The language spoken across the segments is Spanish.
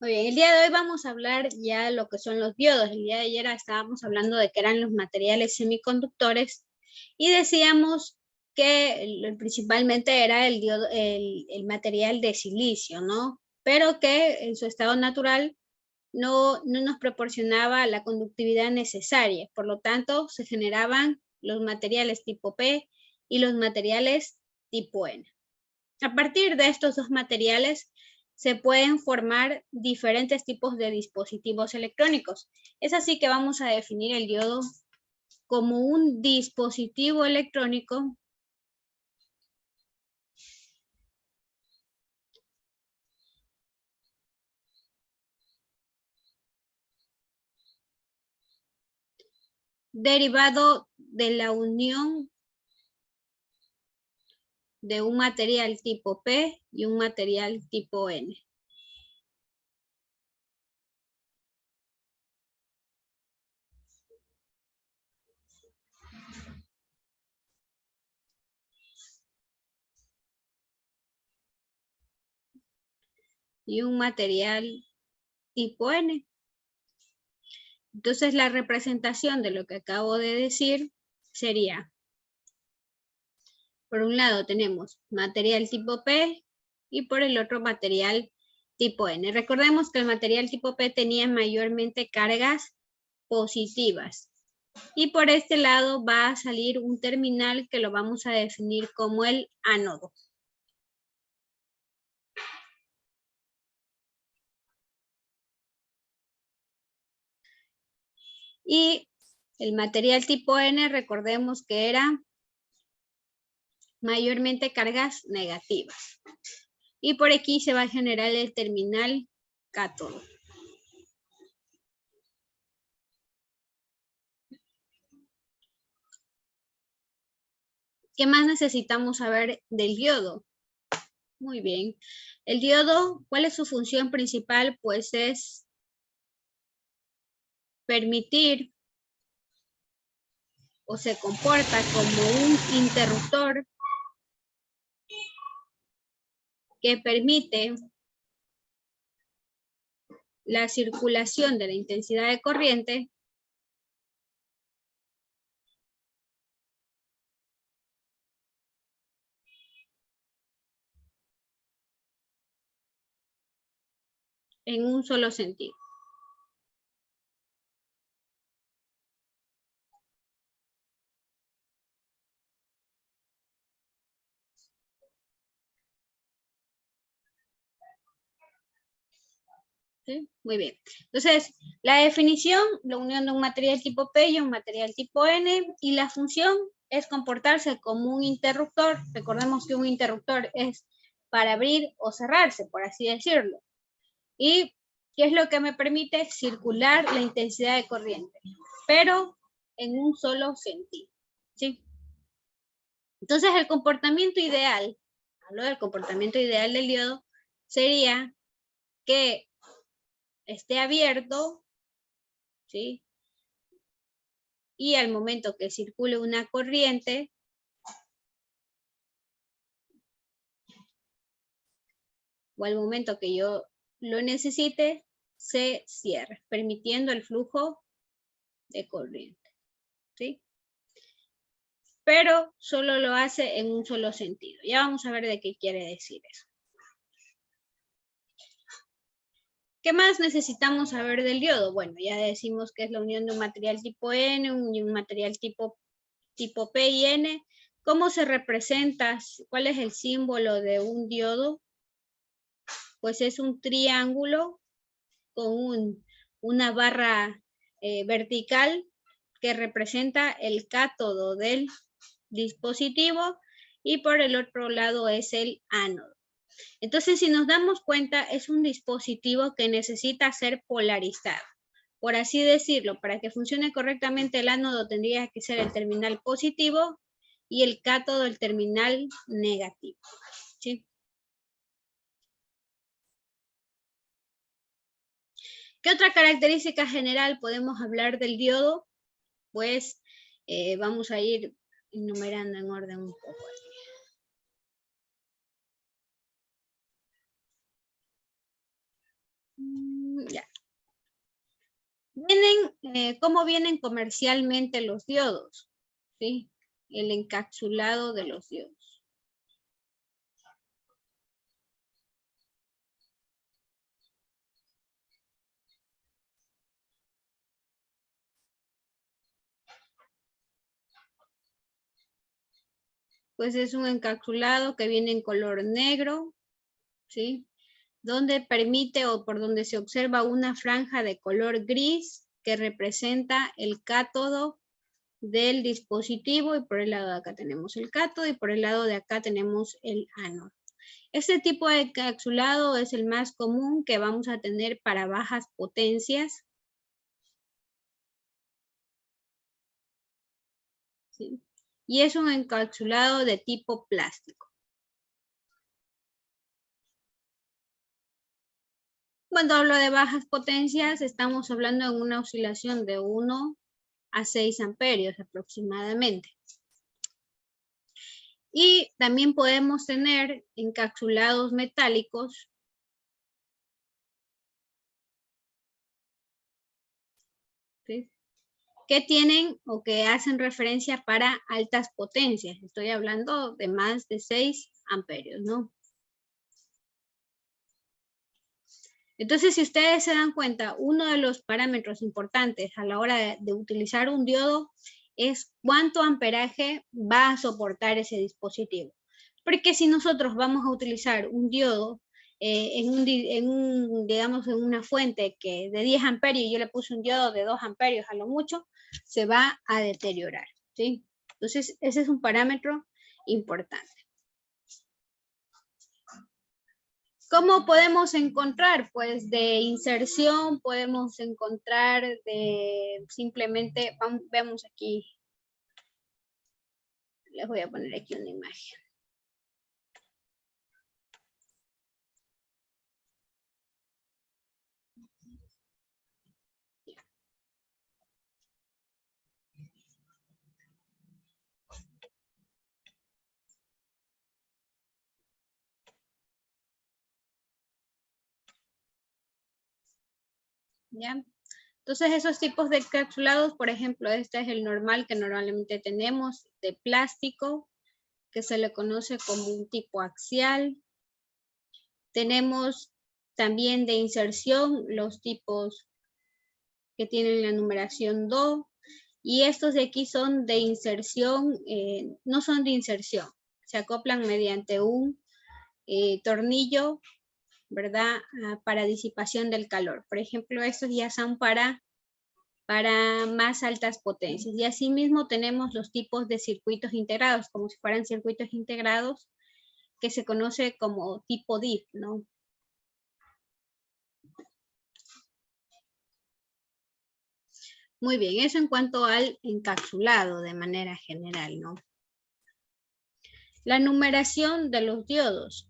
Muy bien, el día de hoy vamos a hablar ya de lo que son los diodos. El día de ayer estábamos hablando de que eran los materiales semiconductores y decíamos que principalmente era el diodo, el material de silicio, ¿no? Pero que en su estado natural no nos proporcionaba la conductividad necesaria. Por lo tanto, se generaban los materiales tipo P y los materiales tipo N. A partir de estos dos materiales se pueden formar diferentes tipos de dispositivos electrónicos. Es así que vamos a definir el diodo como un dispositivo electrónico derivado de la unión de un material tipo P y un material tipo N. Y un material tipo N. Entonces la representación de lo que acabo de decir sería, por un lado tenemos material tipo P y por el otro material tipo N. Recordemos que el material tipo P tenía mayormente cargas positivas. Y por este lado va a salir un terminal que lo vamos a definir como el ánodo. Y el material tipo N, recordemos que era mayormente cargas negativas. Y por aquí se va a generar el terminal cátodo. ¿Qué más necesitamos saber del diodo? Muy bien. El diodo, ¿cuál es su función principal? Pues es permitir o se comporta como un interruptor que permite la circulación de la intensidad de corriente en un solo sentido. ¿Sí? Muy bien. Entonces, la definición, la unión de un material tipo P y un material tipo N, y la función es comportarse como un interruptor. Recordemos que un interruptor es para abrir o cerrarse, por así decirlo. ¿Y qué es lo que me permite? Circular la intensidad de corriente, pero en un solo sentido. ¿Sí? Entonces, el comportamiento ideal, hablo del comportamiento ideal del diodo, sería que esté abierto, ¿sí? Y al momento que circule una corriente, o al momento que yo lo necesite, se cierre, permitiendo el flujo de corriente, ¿sí? Pero solo lo hace en un solo sentido. Ya vamos a ver de qué quiere decir eso. ¿Qué más necesitamos saber del diodo? Bueno, ya decimos que es la unión de un material tipo N y un material tipo P y N. ¿Cómo se representa? ¿Cuál es el símbolo de un diodo? Pues es un triángulo con una barra vertical que representa el cátodo del dispositivo y por el otro lado es el ánodo. Entonces, si nos damos cuenta, es un dispositivo que necesita ser polarizado. Por así decirlo, para que funcione correctamente el ánodo tendría que ser el terminal positivo y el cátodo el terminal negativo. ¿Sí? ¿Qué otra característica general podemos hablar del diodo? Pues vamos a ir enumerando en orden un poco. Ya. ¿Cómo vienen comercialmente los diodos? ¿Sí? El encapsulado de los diodos. Pues es un encapsulado que viene en color negro, ¿sí? Donde permite o por donde se observa una franja de color gris que representa el cátodo del dispositivo, y por el lado de acá tenemos el cátodo y por el lado de acá tenemos el ánodo. Este tipo de encapsulado es el más común que vamos a tener para bajas potencias, ¿sí? Y es un encapsulado de tipo plástico. Cuando hablo de bajas potencias, estamos hablando de una oscilación de 1 a 6 amperios aproximadamente. Y también podemos tener encapsulados metálicos ¿sí? Que tienen o que hacen referencia para altas potencias. Estoy hablando de más de 6 amperios, ¿no? Entonces, si ustedes se dan cuenta, uno de los parámetros importantes a la hora de utilizar un diodo es cuánto amperaje va a soportar ese dispositivo. Porque si nosotros vamos a utilizar un diodo digamos, en una fuente que de 10 amperios y yo le puse un diodo de 2 amperios a lo mucho, se va a deteriorar, ¿sí? Entonces, ese es un parámetro importante. ¿Cómo podemos encontrar? Pues de inserción podemos encontrar de simplemente, veamos aquí, les voy a poner aquí una imagen. ¿Ya? Entonces esos tipos de encapsulados, por ejemplo, este es el normal que normalmente tenemos, de plástico, que se le conoce como un tipo axial. Tenemos también de inserción los tipos que tienen la numeración 2, y estos de aquí son de inserción, no son de inserción, se acoplan mediante un tornillo, ¿verdad? Para disipación del calor. Por ejemplo, estos ya son para más altas potencias. Y asimismo tenemos los tipos de circuitos integrados, como si fueran circuitos integrados, que se conoce como tipo DIP, ¿no? Muy bien, eso en cuanto al encapsulado de manera general, ¿no? La numeración de los diodos.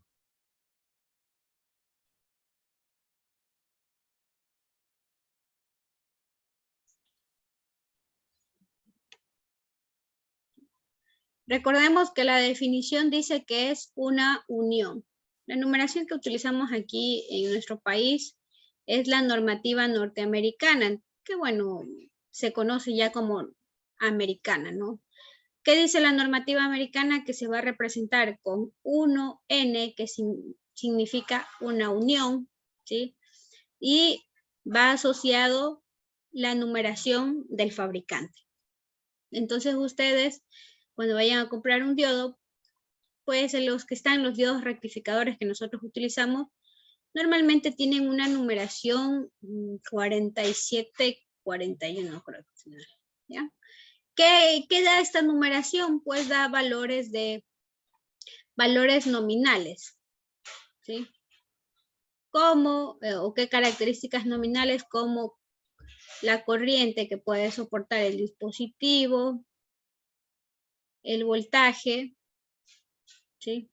Recordemos que la definición dice que es una unión. La numeración que utilizamos aquí en nuestro país es la normativa norteamericana, que bueno, se conoce ya como americana, ¿no? ¿Qué dice la normativa americana? Que se va a representar con 1N, que significa una unión, ¿sí? Y va asociado la numeración del fabricante. Entonces ustedes, cuando vayan a comprar un diodo, pues los que están, los diodos rectificadores que nosotros utilizamos, normalmente tienen una numeración 47, 41, creo que, ¿ya? ¿Qué da esta numeración? Pues da valores nominales, ¿sí? ¿Cómo o qué características nominales? Como la corriente que puede soportar el dispositivo, el voltaje, ¿sí?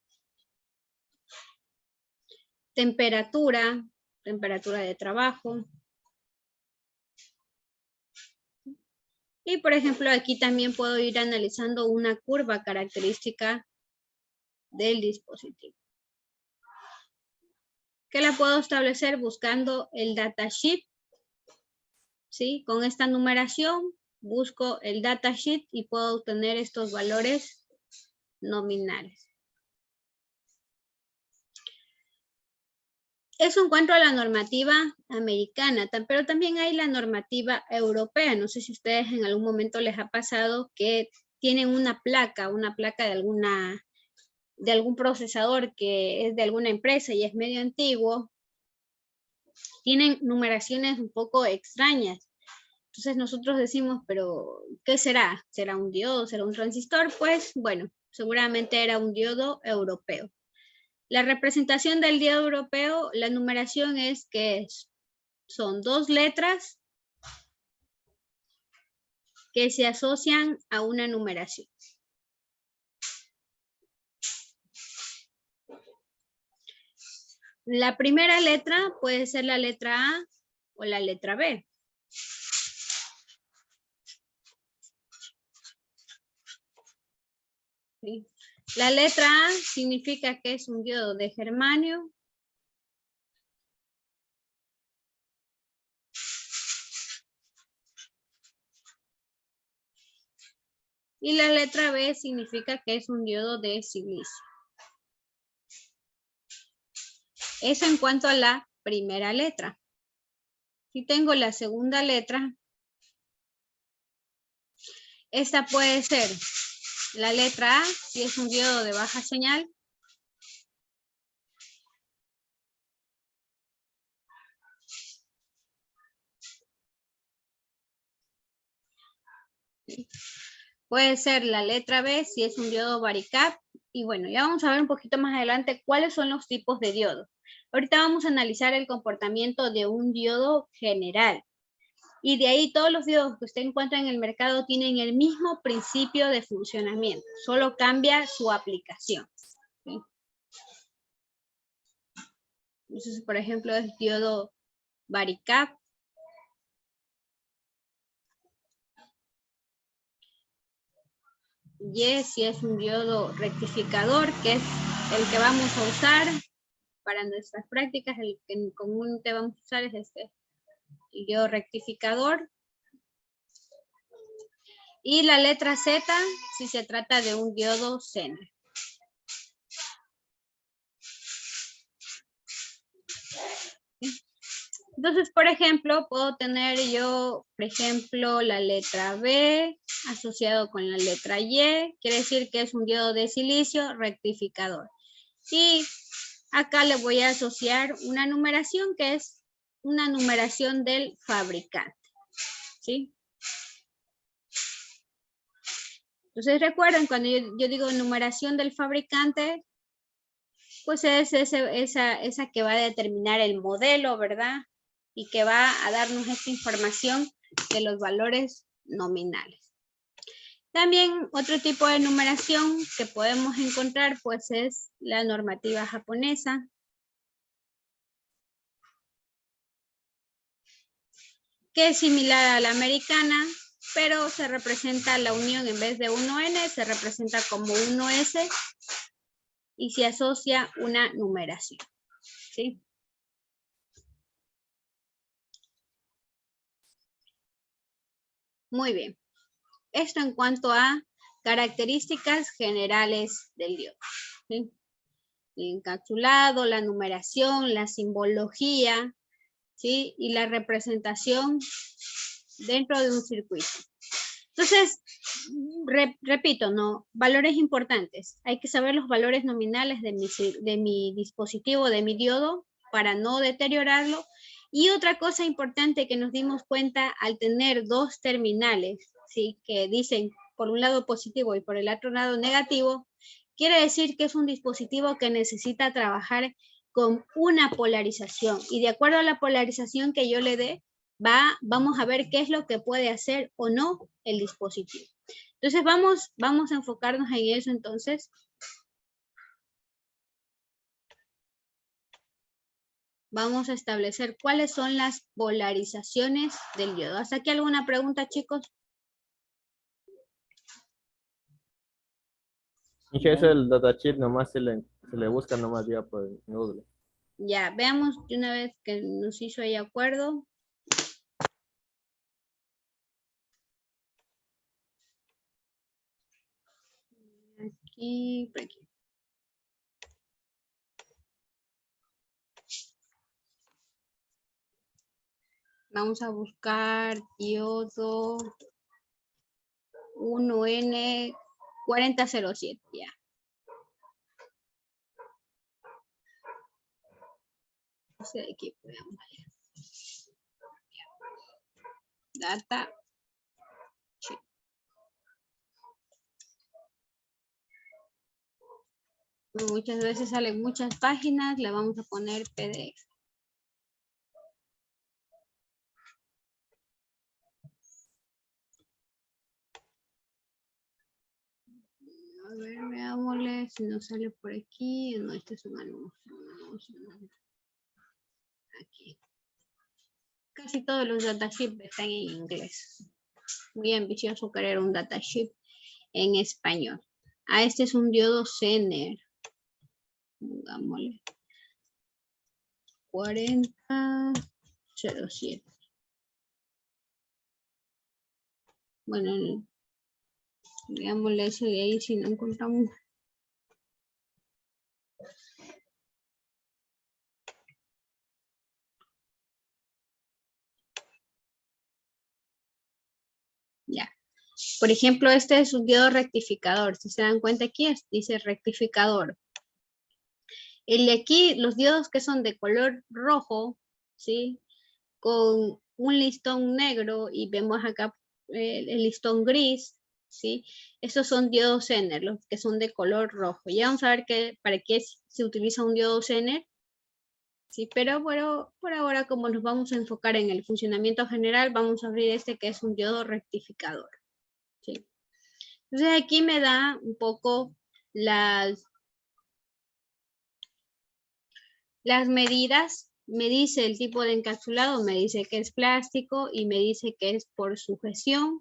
Temperatura de trabajo. Y por ejemplo, aquí también puedo ir analizando una curva característica del dispositivo. que la puedo establecer buscando el datasheet. ¿Sí? Con esta numeración busco el datasheet y puedo obtener estos valores nominales. Eso en cuanto a la normativa americana, pero también hay la normativa europea. No sé si a ustedes en algún momento les ha pasado que tienen una placa de algún procesador que es de alguna empresa y es medio antiguo. Tienen numeraciones un poco extrañas. Entonces nosotros decimos, pero ¿qué será? ¿Será un diodo? ¿Será un transistor? Pues bueno, seguramente era un diodo europeo. La representación del diodo europeo, la numeración es que son 2 letras que se asocian a una numeración. La primera letra puede ser la letra A o la letra B. ¿Sí? La letra A significa que es un diodo de germanio. Y la letra B significa que es un diodo de silicio. Eso en cuanto a la primera letra. Si tengo la segunda letra, esta puede ser la letra A, si es un diodo de baja señal. Puede ser la letra B, si es un diodo varicap. Y bueno, ya vamos a ver un poquito más adelante cuáles son los tipos de diodos. Ahorita vamos a analizar el comportamiento de un diodo general. Y de ahí todos los diodos que usted encuentra en el mercado tienen el mismo principio de funcionamiento, solo cambia su aplicación. ¿Sí? Entonces, por ejemplo, es diodo varicap. Y si es un diodo rectificador, que es el que vamos a usar para nuestras prácticas, el que en común te vamos a usar es este, el diodo rectificador. Y la letra Z, si se trata de un diodo Zener. Entonces, por ejemplo, puedo tener yo, por ejemplo, la letra B asociado con la letra Y, quiere decir que es un diodo de silicio rectificador. Y acá le voy a asociar una numeración que es una numeración del fabricante. ¿Sí? Entonces recuerden, cuando yo digo numeración del fabricante, pues es esa que va a determinar el modelo, ¿verdad? Y que va a darnos esta información de los valores nominales. También otro tipo de numeración que podemos encontrar, pues es la normativa japonesa, que es similar a la americana, pero se representa la unión en vez de 1N, se representa como 1S y se asocia una numeración. ¿Sí? Muy bien. Esto en cuanto a características generales del diodo. ¿Sí? El encapsulado, la numeración, la simbología, ¿sí? Y la representación dentro de un circuito. Entonces, repito, ¿no? Valores importantes. Hay que saber los valores nominales de mi dispositivo, de mi diodo, para no deteriorarlo. Y otra cosa importante que nos dimos cuenta al tener 2 terminales, ¿sí? Que dicen por un lado positivo y por el otro lado negativo, quiere decir que es un dispositivo que necesita trabajar con una polarización. Y de acuerdo a la polarización que yo le dé, vamos a ver qué es lo que puede hacer o no el dispositivo. Entonces vamos a enfocarnos en eso entonces. Vamos a establecer cuáles son las polarizaciones del diodo. ¿Hasta aquí alguna pregunta, chicos? Y eso el datasheet nomás se le busca nomás ya por Google. Ya, veamos de una vez que nos hizo ahí acuerdo. Aquí, por aquí. Vamos a buscar diodo 1N4007, ya. Aquí veamos. Data. Muchas veces salen muchas páginas, le vamos a poner PDF. A ver, veámosle si nos sale por aquí. No, este es un anuncio. Aquí. Casi todos los datasheets están en inglés. Muy ambicioso querer un datasheet en español. Este es un diodo Zener. Pongámosle 4007. Bueno, veámosle eso de ahí si no encontramos. Ya. Por ejemplo, este es un diodo rectificador. Si se dan cuenta aquí, dice rectificador. El de aquí, los diodos que son de color rojo, ¿sí? Con un listón negro y vemos acá el listón gris, ¿sí? Estos son diodos Zener, los que son de color rojo. Ya vamos a ver para qué se utiliza un diodo Zener. Sí, pero bueno, por ahora, como nos vamos a enfocar en el funcionamiento general, vamos a abrir este que es un diodo rectificador. ¿Sí? Entonces aquí me da un poco las medidas. Me dice el tipo de encapsulado, me dice que es plástico y me dice que es por sujeción,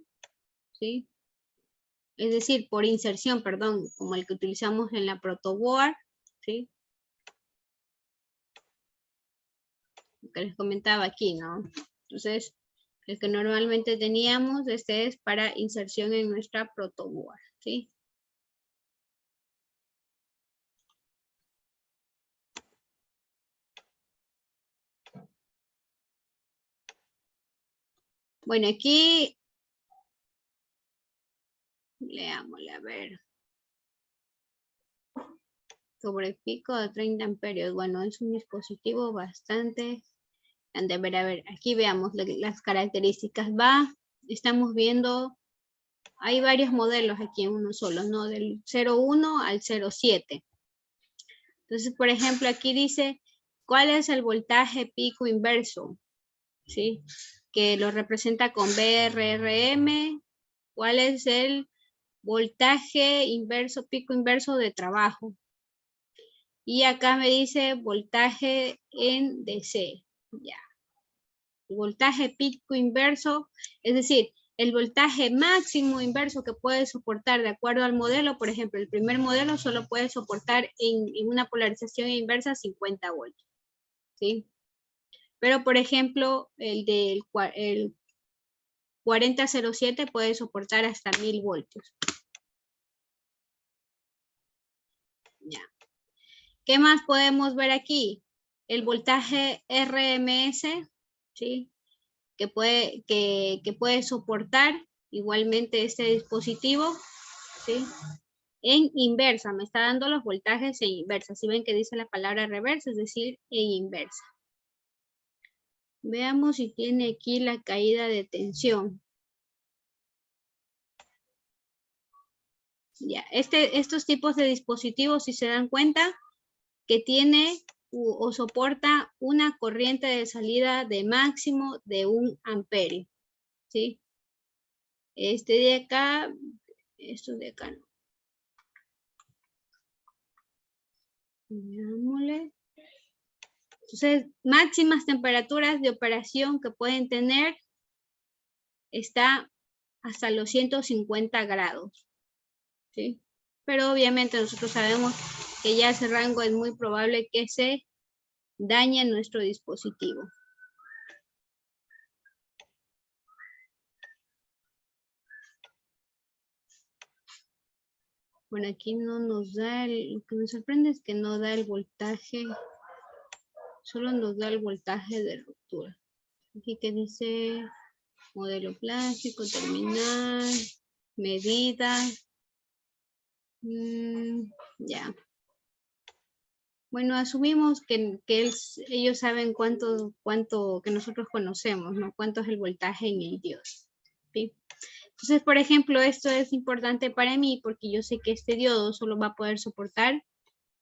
¿sí? Es decir, por inserción, perdón, como el que utilizamos en la protoboard, ¿sí? Lo que les comentaba aquí, ¿no? Entonces, el que normalmente teníamos, este es para inserción en nuestra protoboard, ¿sí? Bueno, aquí, leámosle, a ver. Sobre pico de 30 amperios. Bueno, es un dispositivo bastante grande. A ver, aquí veamos las características. Estamos viendo, hay varios modelos aquí en uno solo, ¿no? Del 01 al 07. Entonces, por ejemplo, aquí dice, ¿cuál es el voltaje pico inverso? ¿Sí? Que lo representa con VRRM. ¿Cuál es el voltaje inverso, pico inverso de trabajo? Y acá me dice voltaje en DC. Ya. Voltaje pico inverso, es decir, el voltaje máximo inverso que puede soportar de acuerdo al modelo. Por ejemplo, el primer modelo solo puede soportar en una polarización inversa 50 voltios. ¿Sí? Pero, por ejemplo, el 4007 puede soportar hasta 1000 voltios. Ya. ¿Qué más podemos ver aquí? El voltaje RMS, ¿sí? Que puede soportar igualmente este dispositivo, ¿sí? En inversa, me está dando los voltajes en inversa. Si ven que dice la palabra reversa, es decir, en inversa. Veamos si tiene aquí la caída de tensión. Ya, estos tipos de dispositivos, si se dan cuenta, que tiene o soporta una corriente de salida de máximo de 1 amperio, ¿sí? Este de acá, esto de acá no. Veámosle. Entonces, máximas temperaturas de operación que pueden tener está hasta los 150 grados, ¿sí? Pero obviamente nosotros sabemos que ya ese rango es muy probable que se daña nuestro dispositivo. Bueno, aquí no nos da, lo que me sorprende es que no da el voltaje, solo nos da el voltaje de ruptura. Aquí que dice modelo plástico, terminal, medida. Ya. Bueno, asumimos que ellos saben cuánto que nosotros conocemos, ¿no? Cuánto es el voltaje en el diodo. ¿Sí? Entonces, por ejemplo, esto es importante para mí porque yo sé que este diodo solo va a poder soportar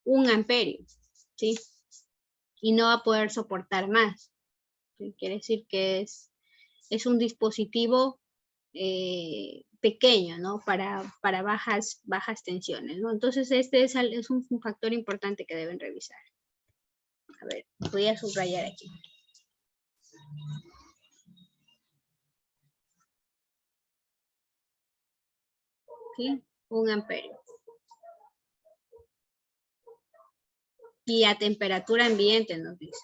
1 amperio, ¿sí? Y no va a poder soportar más. ¿Sí? Quiere decir que es un dispositivo pequeño, ¿no? Para bajas tensiones, ¿no? Entonces, este es un factor importante que deben revisar. A ver, voy a subrayar aquí. ¿Sí? 1 amperio. Y a temperatura ambiente nos dice.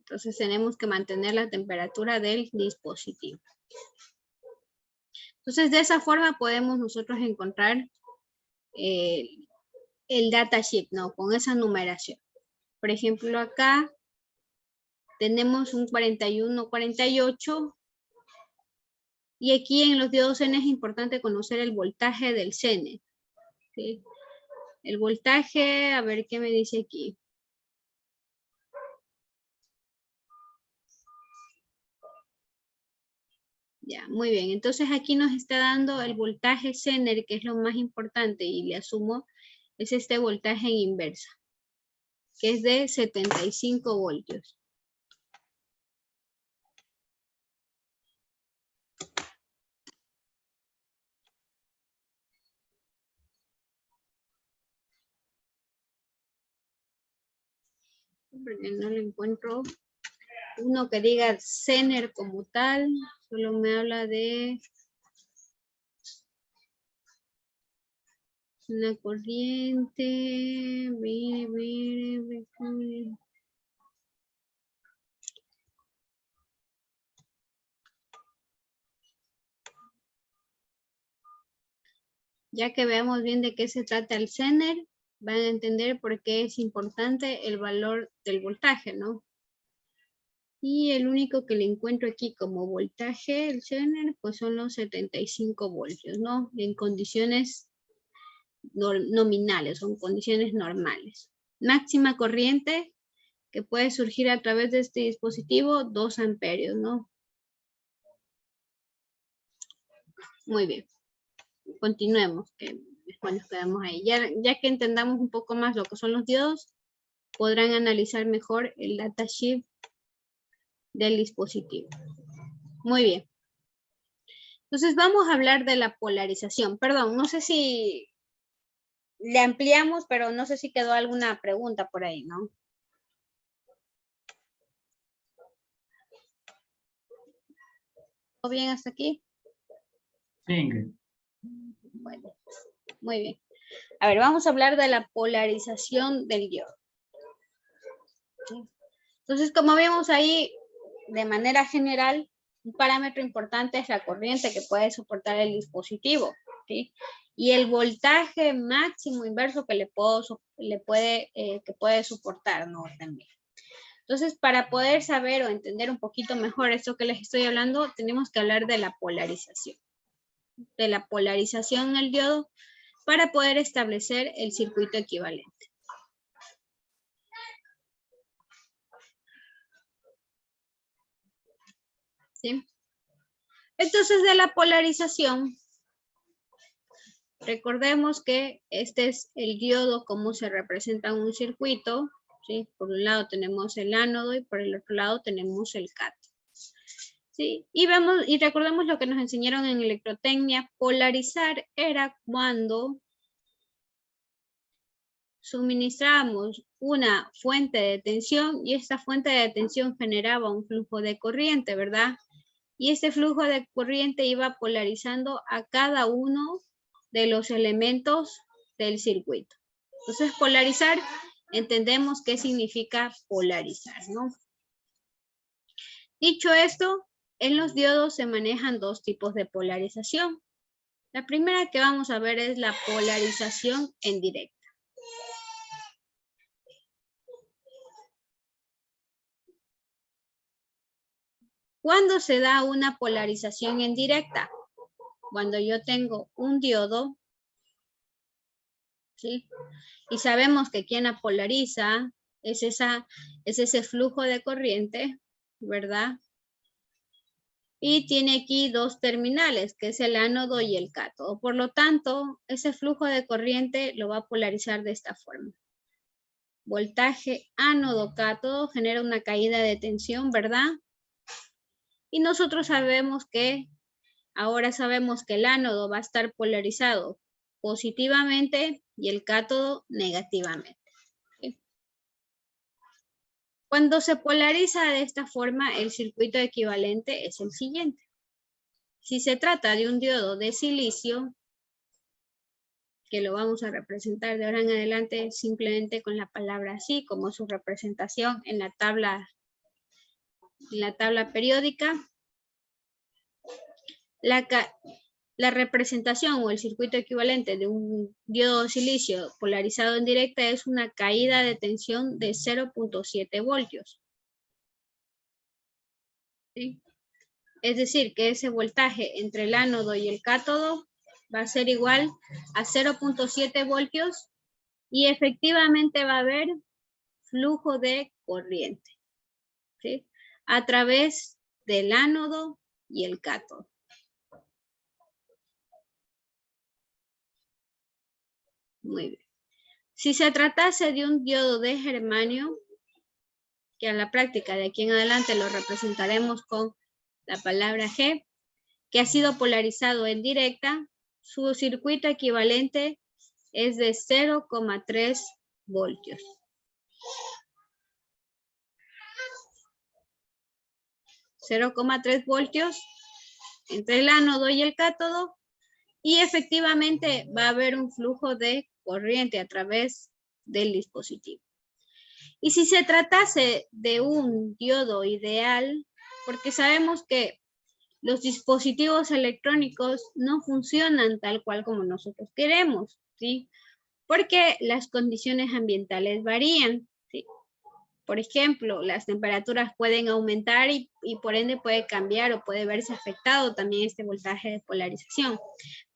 Entonces tenemos que mantener la temperatura del dispositivo. Entonces de esa forma podemos nosotros encontrar el datasheet, ¿no? Con esa numeración. Por ejemplo, acá tenemos un 41, 48. Y aquí en los diodos N es importante conocer el voltaje del CN. ¿Sí? El voltaje, a ver qué me dice aquí. Ya, muy bien. Entonces aquí nos está dando el voltaje Zener, que es lo más importante, y le asumo, es este voltaje en inversa, que es de 75 voltios. Porque no le encuentro uno que diga Zener como tal, solo me habla de una corriente. Ya que veamos bien de qué se trata el Zener, van a entender por qué es importante el valor del voltaje, ¿no? Y el único que le encuentro aquí como voltaje, el Zener, pues son los 75 voltios, ¿no? En condiciones nominales, son condiciones normales. Máxima corriente que puede surgir a través de este dispositivo, 2 amperios, ¿no? Muy bien. Continuemos, que después nos quedamos ahí. Ya que entendamos un poco más lo que son los diodos, podrán analizar mejor el datasheet del dispositivo. Muy bien. Entonces vamos a hablar de la polarización. Perdón, no sé si le ampliamos, pero no sé si quedó alguna pregunta por ahí, ¿no? ¿Todo bien hasta aquí? Sí, Ingrid. Bueno, muy bien. A ver, vamos a hablar de la polarización del diodo. Entonces, como vemos ahí, de manera general, un parámetro importante es la corriente que puede soportar el dispositivo, ¿sí? Y el voltaje máximo inverso que puede soportar, ¿no? También. Entonces, para poder saber o entender un poquito mejor esto que les estoy hablando, tenemos que hablar de la polarización. De la polarización en el diodo para poder establecer el circuito equivalente. ¿Sí? Entonces, de la polarización, recordemos que este es el diodo, cómo se representa en un circuito, ¿sí? Por un lado tenemos el ánodo y por el otro lado tenemos el cátodo. ¿Sí? Y recordemos lo que nos enseñaron en electrotecnia, polarizar era cuando suministramos una fuente de tensión y esta fuente de tensión generaba un flujo de corriente, ¿verdad? Y este flujo de corriente iba polarizando a cada uno de los elementos del circuito. Entonces, polarizar entendemos qué significa polarizar, ¿no? Dicho esto, en los diodos se manejan dos tipos de polarización. La primera que vamos a ver es la polarización en directa. ¿Cuándo se da una polarización en directa? Cuando yo tengo un diodo, ¿sí? Y sabemos que quien la polariza es ese flujo de corriente, ¿verdad? Y tiene aquí dos terminales, que es el ánodo y el cátodo. Por lo tanto, ese flujo de corriente lo va a polarizar de esta forma. Voltaje ánodo-cátodo genera una caída de tensión, ¿verdad? Y nosotros ahora sabemos que el ánodo va a estar polarizado positivamente y el cátodo negativamente. ¿Sí? Cuando se polariza de esta forma, el circuito equivalente es el siguiente. Si se trata de un diodo de silicio, que lo vamos a representar de ahora en adelante simplemente con la palabra así, como su representación en la tabla periódica, la representación o el circuito equivalente de un diodo de silicio polarizado en directa es una caída de tensión de 0.7 voltios. ¿Sí? Es decir, que ese voltaje entre el ánodo y el cátodo va a ser igual a 0.7 voltios y efectivamente va a haber flujo de corriente, ¿sí? A través del ánodo y el cátodo. Muy bien. Si se tratase de un diodo de germanio, que a la práctica de aquí en adelante lo representaremos con la palabra G, que ha sido polarizado en directa, su circuito equivalente es de 0,3 voltios. 0,3 voltios entre el ánodo y el cátodo y efectivamente va a haber un flujo de corriente a través del dispositivo. Y si se tratase de un diodo ideal, porque sabemos que los dispositivos electrónicos no funcionan tal cual como nosotros queremos, ¿sí? Porque las condiciones ambientales varían, ¿sí? Por ejemplo, las temperaturas pueden aumentar y por ende puede cambiar o puede verse afectado también este voltaje de polarización.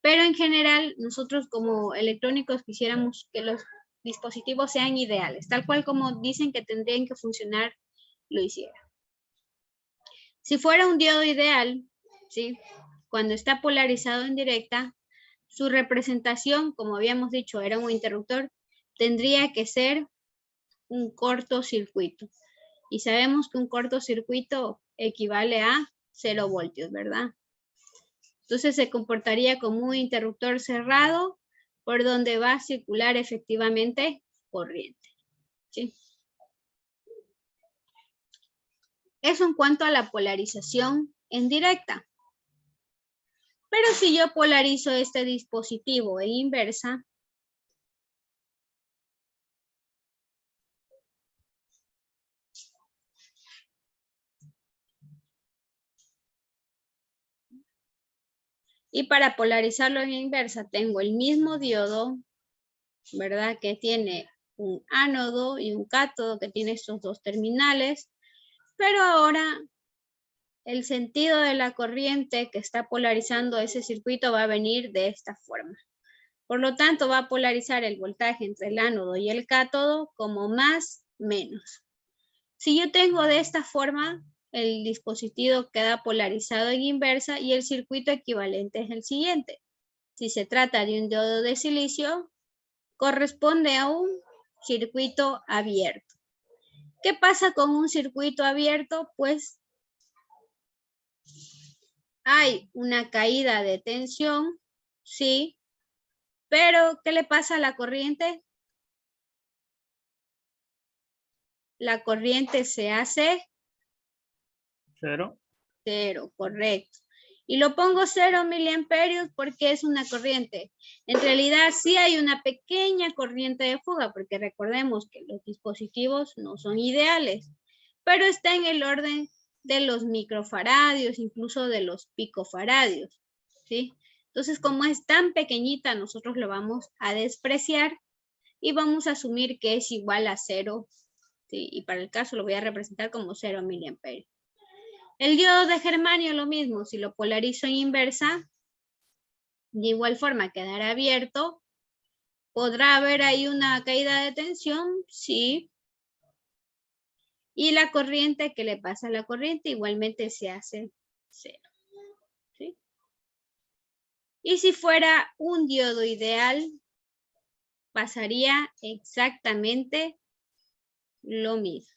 Pero en general, nosotros como electrónicos quisiéramos que los dispositivos sean ideales, tal cual como dicen que tendrían que funcionar, lo hiciera. Si fuera un diodo ideal, ¿sí? Cuando está polarizado en directa, su representación, como habíamos dicho, era un interruptor, tendría que ser un cortocircuito. Y sabemos que un cortocircuito equivale a 0 voltios, ¿verdad? Entonces se comportaría como un interruptor cerrado por donde va a circular efectivamente corriente, ¿sí? Eso en cuanto a la polarización en directa. Pero si yo polarizo este dispositivo en inversa, y para polarizarlo en inversa tengo el mismo diodo, ¿verdad? Que tiene un ánodo y un cátodo que tiene estos dos terminales, pero ahora el sentido de la corriente que está polarizando ese circuito va a venir de esta forma. Por lo tanto, va a polarizar el voltaje entre el ánodo y el cátodo como más, menos. Si yo tengo de esta forma, el dispositivo queda polarizado en inversa y el circuito equivalente es el siguiente. Si se trata de un diodo de silicio, corresponde a un circuito abierto. ¿Qué pasa con un circuito abierto? Pues hay una caída de tensión, sí, pero ¿qué le pasa a la corriente? La corriente se hace cero. cero, correcto. Y lo pongo 0 miliamperios porque es una corriente. En realidad sí hay una pequeña corriente de fuga, porque recordemos que los dispositivos no son ideales, pero está en el orden de los microfaradios, incluso de los picofaradios, ¿sí? Entonces, como es tan pequeñita, nosotros lo vamos a despreciar y vamos a asumir que es igual a 0, ¿sí? Y para el caso lo voy a representar como 0 miliamperios. El diodo de germanio lo mismo, si lo polarizo en inversa, de igual forma quedará abierto. ¿Podrá haber ahí una caída de tensión? Sí. Y la corriente, ¿qué le pasa a la corriente? Igualmente se hace 0. ¿Sí? Y si fuera un diodo ideal, pasaría exactamente lo mismo.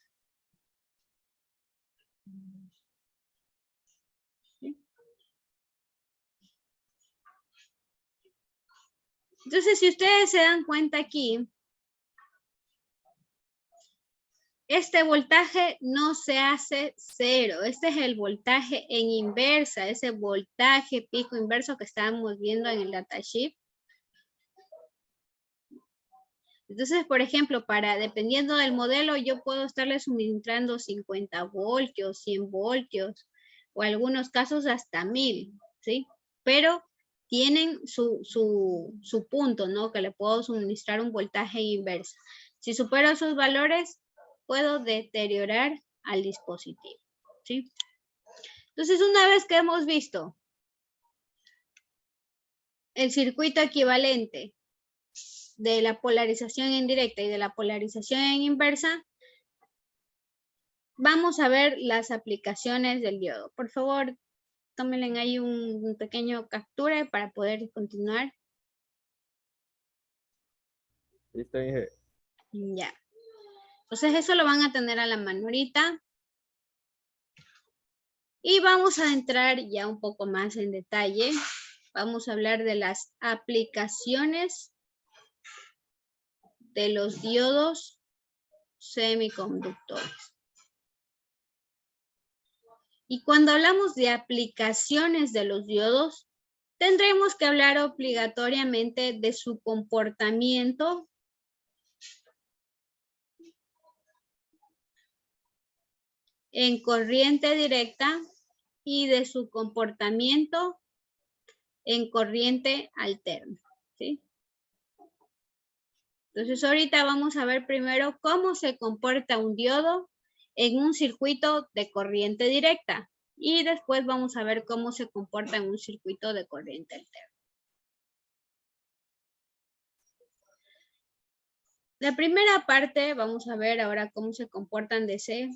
¿Sí? Entonces, si ustedes se dan cuenta aquí, este voltaje no se hace 0. Este es el voltaje en inversa, ese voltaje pico inverso que estábamos viendo en el datasheet. Entonces, por ejemplo, dependiendo del modelo, yo puedo estarle suministrando 50 voltios, 100 voltios, o algunos casos hasta 1000, ¿sí? Pero tienen su punto, ¿no? Que le puedo suministrar un voltaje inverso. Si supero esos valores, puedo deteriorar al dispositivo, ¿sí? Entonces, una vez que hemos visto el circuito equivalente de la polarización en directa y de la polarización en inversa, vamos a ver las aplicaciones del diodo. Por favor, tómenle ahí un pequeño captura para poder continuar. Listo, Inge. Ya. Entonces eso lo van a tener a la mano ahorita. Y vamos a entrar ya un poco más en detalle. Vamos a hablar de las aplicaciones de los diodos semiconductores. Y cuando hablamos de aplicaciones de los diodos, tendremos que hablar obligatoriamente de su comportamiento en corriente directa y de su comportamiento en corriente alterna, ¿sí? Entonces ahorita vamos a ver primero cómo se comporta un diodo en un circuito de corriente directa y después vamos a ver cómo se comporta en un circuito de corriente alterna. La primera parte, vamos a ver ahora cómo se comportan DC.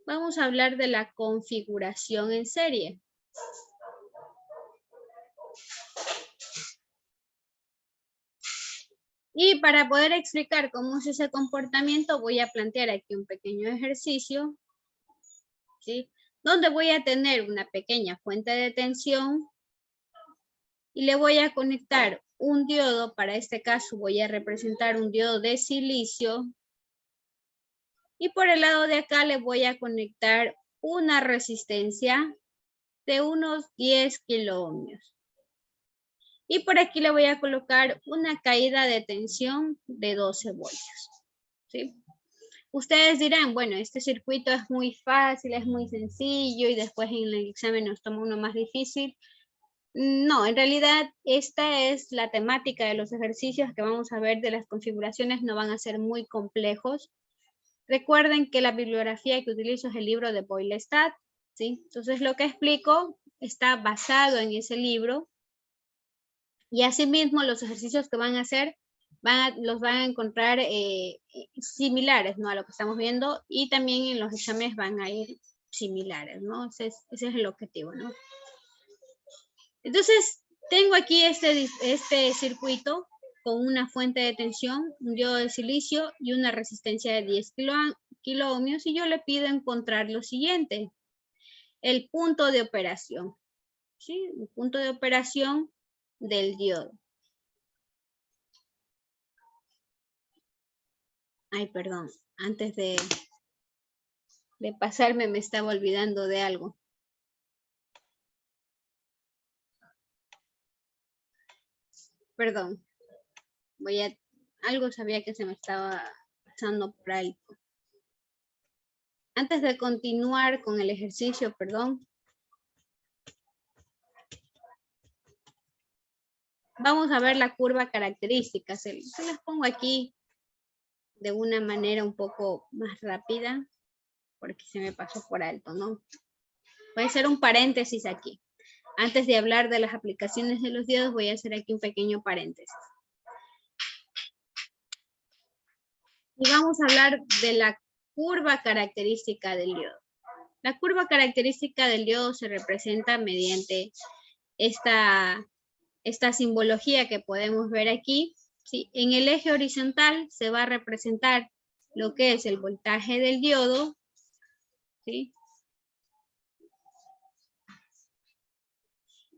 Vamos a hablar de la configuración en serie. Y para poder explicar cómo es ese comportamiento, voy a plantear aquí un pequeño ejercicio, ¿sí? Donde voy a tener una pequeña fuente de tensión y le voy a conectar un diodo. Para este caso voy a representar un diodo de silicio. Y por el lado de acá le voy a conectar una resistencia de unos 10 kiloohmios. Y por aquí le voy a colocar una caída de tensión de 12 voltios. ¿Sí? Ustedes dirán, bueno, este circuito es muy fácil, es muy sencillo y después en el examen nos toma uno más difícil. No, en realidad esta es la temática de los ejercicios que vamos a ver de las configuraciones, no van a ser muy complejos. Recuerden que la bibliografía que utilizo es el libro de Boylestad, ¿sí? Entonces lo que explico está basado en ese libro. Y asimismo los ejercicios que van a hacer los van a encontrar similares, ¿no? A lo que estamos viendo, y también en los exámenes van a ir similares, ¿no? Ese es el objetivo, ¿no? Entonces, tengo aquí este circuito con una fuente de tensión, un diodo de silicio y una resistencia de 10 kiloohmios, y yo le pido encontrar lo siguiente: el punto de operación, ¿sí? El punto de operación del diodo. Ay, perdón, antes de pasarme me estaba olvidando de algo. perdón. Algo sabía que se me estaba pasando por alto. Antes de continuar con el ejercicio, perdón. Vamos a ver la curva característica. Se las pongo aquí de una manera un poco más rápida, porque se me pasó por alto, ¿no? Voy a hacer un paréntesis aquí. Antes de hablar de las aplicaciones de los diodos, voy a hacer aquí un pequeño paréntesis. Y vamos a hablar de la curva característica del diodo. La curva característica del diodo se representa mediante esta simbología que podemos ver aquí. ¿Sí? En el eje horizontal se va a representar lo que es el voltaje del diodo. ¿Sí?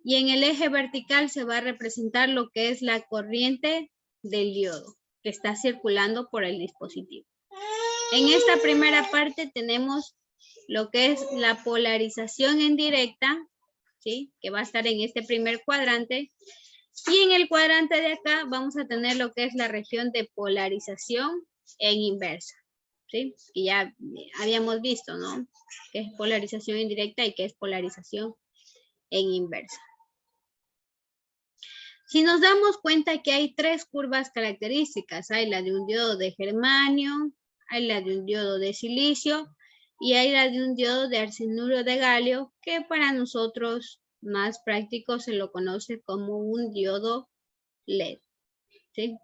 Y en el eje vertical se va a representar lo que es la corriente del diodo que está circulando por el dispositivo. En esta primera parte tenemos lo que es la polarización en directa, ¿sí? Que va a estar en este primer cuadrante. Y en el cuadrante de acá vamos a tener lo que es la región de polarización en inversa, ¿sí? Que ya habíamos visto, ¿no? Que es polarización indirecta y que es polarización en inversa. Si nos damos cuenta que hay tres curvas características, hay la de un diodo de germanio, hay la de un diodo de silicio y hay la de un diodo de arsenuro de galio, que para nosotros más práctico se lo conoce como un diodo LED. ¿Sí?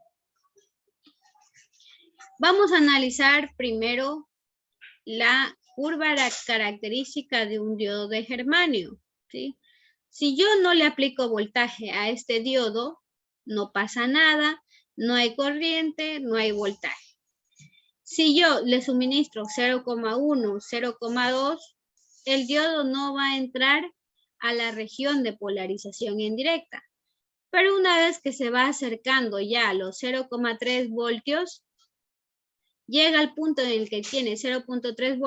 Vamos a analizar primero la curva característica de un diodo de germanio. ¿Sí? Si yo no le aplico voltaje a este diodo, no pasa nada, no hay corriente, no hay voltaje. Si yo le suministro 0,1, 0,2, el diodo no va a entrar a la región de polarización indirecta. Pero una vez que se va acercando ya a los 0,3 voltios, llega al punto en el que tiene 0,3 voltios,